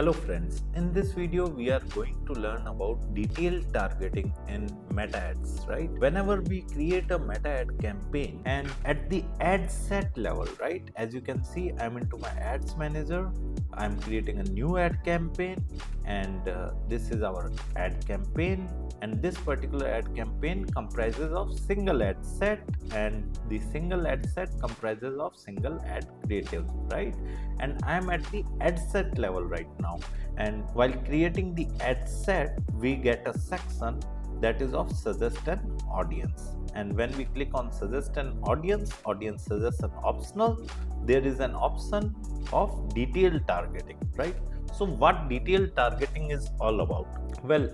Hello friends, in this video we are going to learn about detailed targeting in meta ads, right? Whenever we create a meta ad campaign and at the ad set level, right? As you can see, I'm into my ads manager. I'm creating a new ad campaign and this is our ad campaign, and this particular ad campaign comprises of single ad set, and the single ad set comprises of single ad creatives, right? And I'm at the ad set level right now, and while creating the ad set we get a section that is of suggest an audience, and when we click on suggest an audience suggests an optional, there is an option of detailed targeting, right? So what detailed targeting is all about? Well,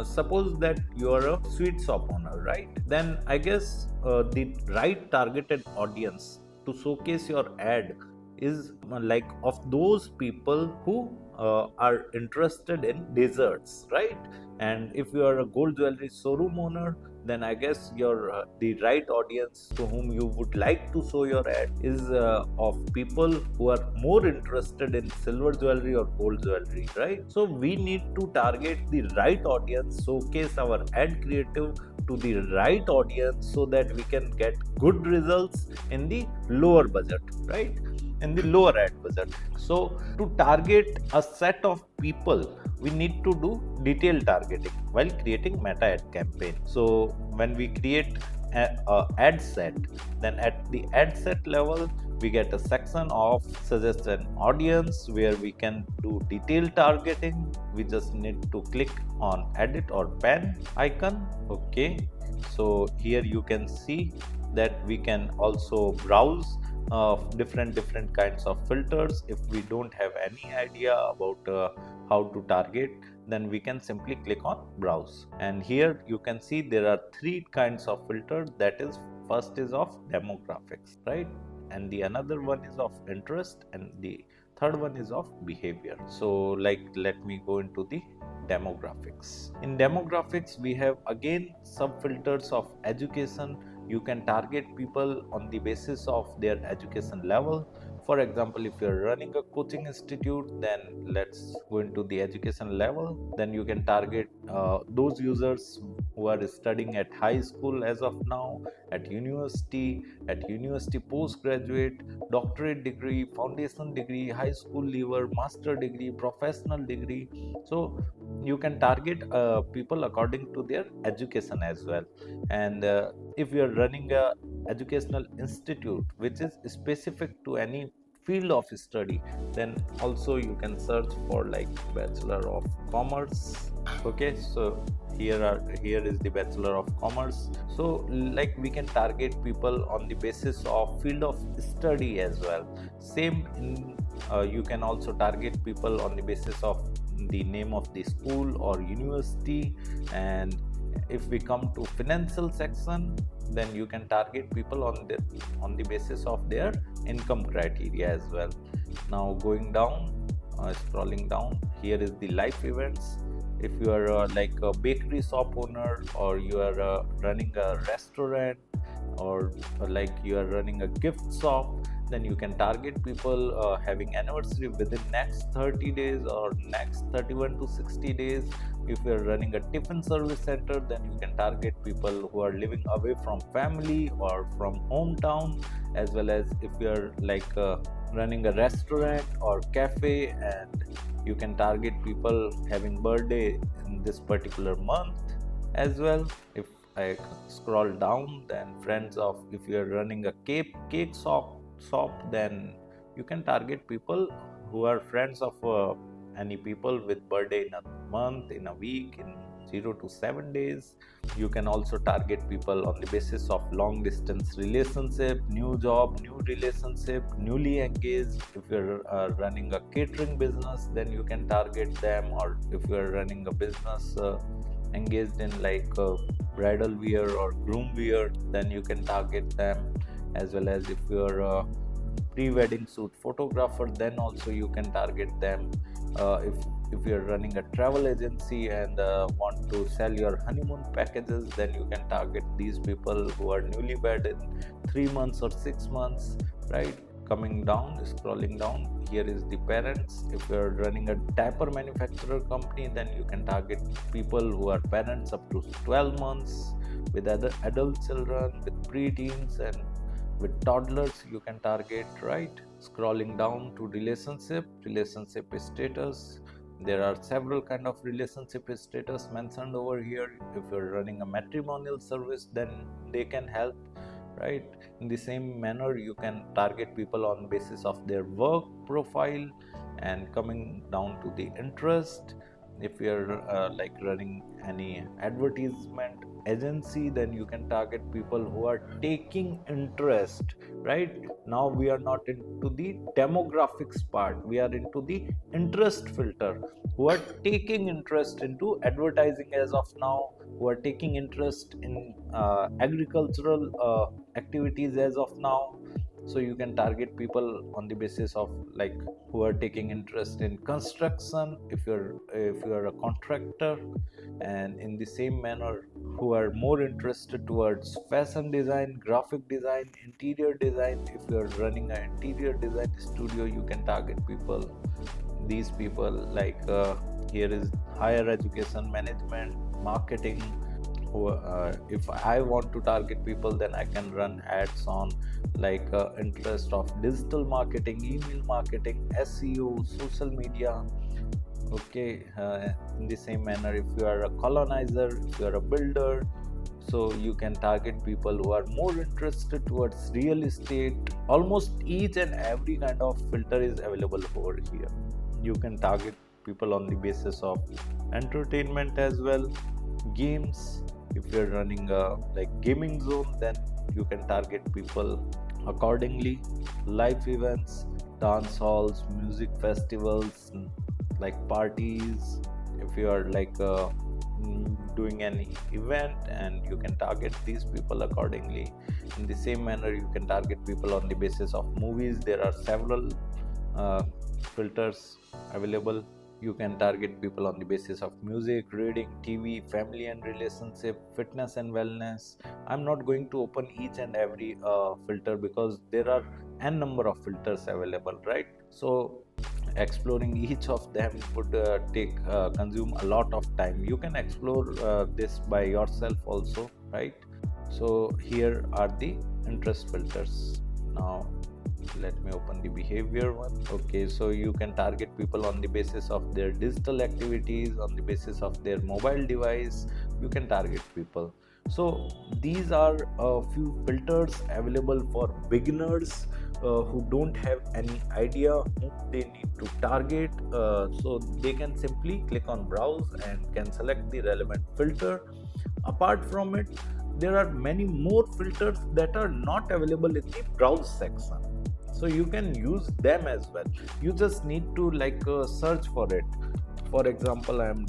suppose that you are a sweet shop owner, right? Then I guess the right targeted audience to showcase your ad is like of those people who are interested in desserts, right? And if you are a gold jewelry showroom owner, then I guess your the right audience to whom you would like to show your ad is of people who are more interested in silver jewelry or gold jewelry, right? So we need to target the right audience, showcase our ad creative to the right audience so that we can get good results in the lower budget, right? In the lower ad budget. So to target a set of people, we need to do detailed targeting while creating meta ad campaign. So when we create a ad set, then at the ad set level we get a section of suggest an audience where we can do detailed targeting. We just need to click on edit or pen icon. Okay, so here you can see that we can also browse different kinds of filters. If we don't have any idea about how to target, then we can simply click on browse, and here you can see there are three kinds of filters. That is, first is of demographics, right? And the another one is of interest, and the third one is of behavior. So like, let me go into the demographics. In demographics we have again sub filters of education. You can target people on the basis of their education level. For example, if you're running a coaching institute, then let's go into the education level. Then you can target those users who are studying at high school as of now, at university postgraduate, doctorate degree, foundation degree, high school leaver, master degree, professional degree. So you can target people according to their education as well. And if you are running a educational institute which is specific to any field of study, then also you can search for like Bachelor of Commerce. Okay, so here is the Bachelor of Commerce. So like, we can target people on the basis of field of study as well. Same in you can also target people on the basis of the name of the school or university. And if we come to financial section, then you can target people on the basis of their income criteria as well. Now going down, scrolling down, here is the life events. If you are like a bakery shop owner, or you are running a restaurant, or like you are running a gift shop, then you can target people having anniversary within next 30 days or next 31 to 60 days. If you are running a tiffin service center, then you can target people who are living away from family or from hometown. As well as if you are like running a restaurant or cafe, and you can target people having birthday in this particular month as well. If I scroll down, then friends of, if you are running a cake shop, then you can target people who are friends of any people with birthday in a month, in a week, in 0 to 7 days. You can also target people on the basis of long distance relationship, new job, new relationship, newly engaged. If you're running a catering business, then you can target them. Or if you're running a business engaged in like bridal wear or groom wear, then you can target them. As well as if you're a pre-wedding shoot photographer, then also you can target them. If you're running a travel agency and want to sell your honeymoon packages, then you can target these people who are newlywed in 3 months or 6 months, right? coming down, scrolling down, here is the parents. If you are running a diaper manufacturer company, then you can target people who are parents up to 12 months, with other adult children, with preteens, and with toddlers you can target, right? Scrolling down to relationship status, there are several kind of relationship status mentioned over here. If you're running a matrimonial service, then they can help, right? In the same manner, you can target people on basis of their work profile. And coming down to the interest, if you're like running any advertisement agency, then you can target people who are taking interest, right? Now we are not into the demographics part, we are into the interest filter, who are taking interest into advertising as of now, who are taking interest in agricultural activities as of now. So you can target people on the basis of like who are taking interest in construction, if you're a contractor. And in the same manner, who are more interested towards fashion design, graphic design, interior design. If you're running an interior design studio, you can target people, these people. Like here is higher education management, marketing. If I want to target people, then I can run ads on like interest of digital marketing, email marketing, SEO, social media. Okay, in the same manner, if you are a colonizer, if you are a builder, so you can target people who are more interested towards real estate. Almost each and every kind of filter is available over here. You can target people on the basis of entertainment as well, games. If you're running a like gaming zone, then you can target people accordingly. Live events, dance halls, music festivals, like parties. If you are like doing any event, and you can target these people accordingly. In the same manner, you can target people on the basis of movies. There are several filters available. You can target people on the basis of music, reading, TV, family and relationship, fitness and wellness. I'm not going to open each and every filter because there are n number of filters available, right? So exploring each of them would consume a lot of time. You can explore this by yourself also, right? So here are the interest filters. Now let me open the behavior one. Okay, so you can target people on the basis of their digital activities, on the basis of their mobile device. You can target people. So these are a few filters available for beginners who don't have any idea whom they need to target. So they can simply click on browse and can select the relevant filter. Apart from it, there are many more filters that are not available in the browse section, so you can use them as well. You just need to like search for it. For example, I am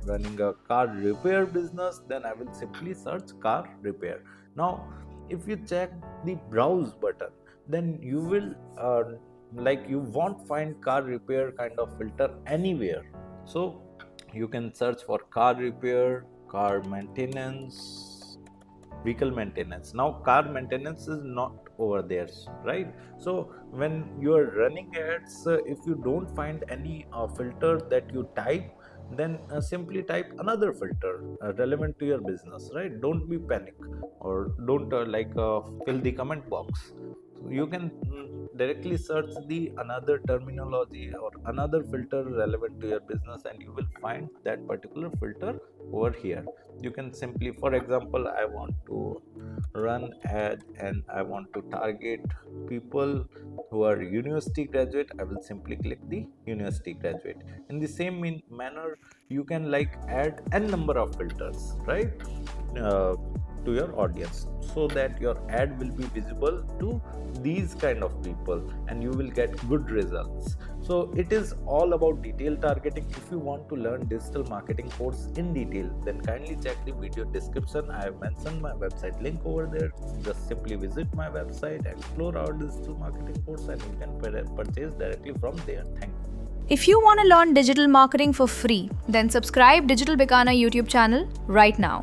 running a car repair business, then I will simply search car repair. Now if you check the browse button, then you will like you won't find car repair kind of filter anywhere. So you can search for car repair, car maintenance, vehicle maintenance. Now car maintenance is not over there, right? So when you are running ads, if you don't find any filter that you type, then simply type another filter relevant to your business, right? Don't be panic, or don't fill the comment box. So you can directly search the another terminology or another filter relevant to your business, and you will find that particular filter over here. You can simply, for example, I want to run ad and I want to target people who are university graduate. I will simply click the university graduate. In the same manner, you can like add n number of filters, right, to your audience, so that your ad will be visible to these kind of people and you will get good results. So it is all about detailed targeting. If you want to learn digital marketing course in detail, then kindly check the video description. I have mentioned my website link over there. Just simply visit my website, explore our digital marketing course, and you can purchase directly from there. Thank you. If you want to learn digital marketing for free, then subscribe Digital Bikana YouTube channel right now.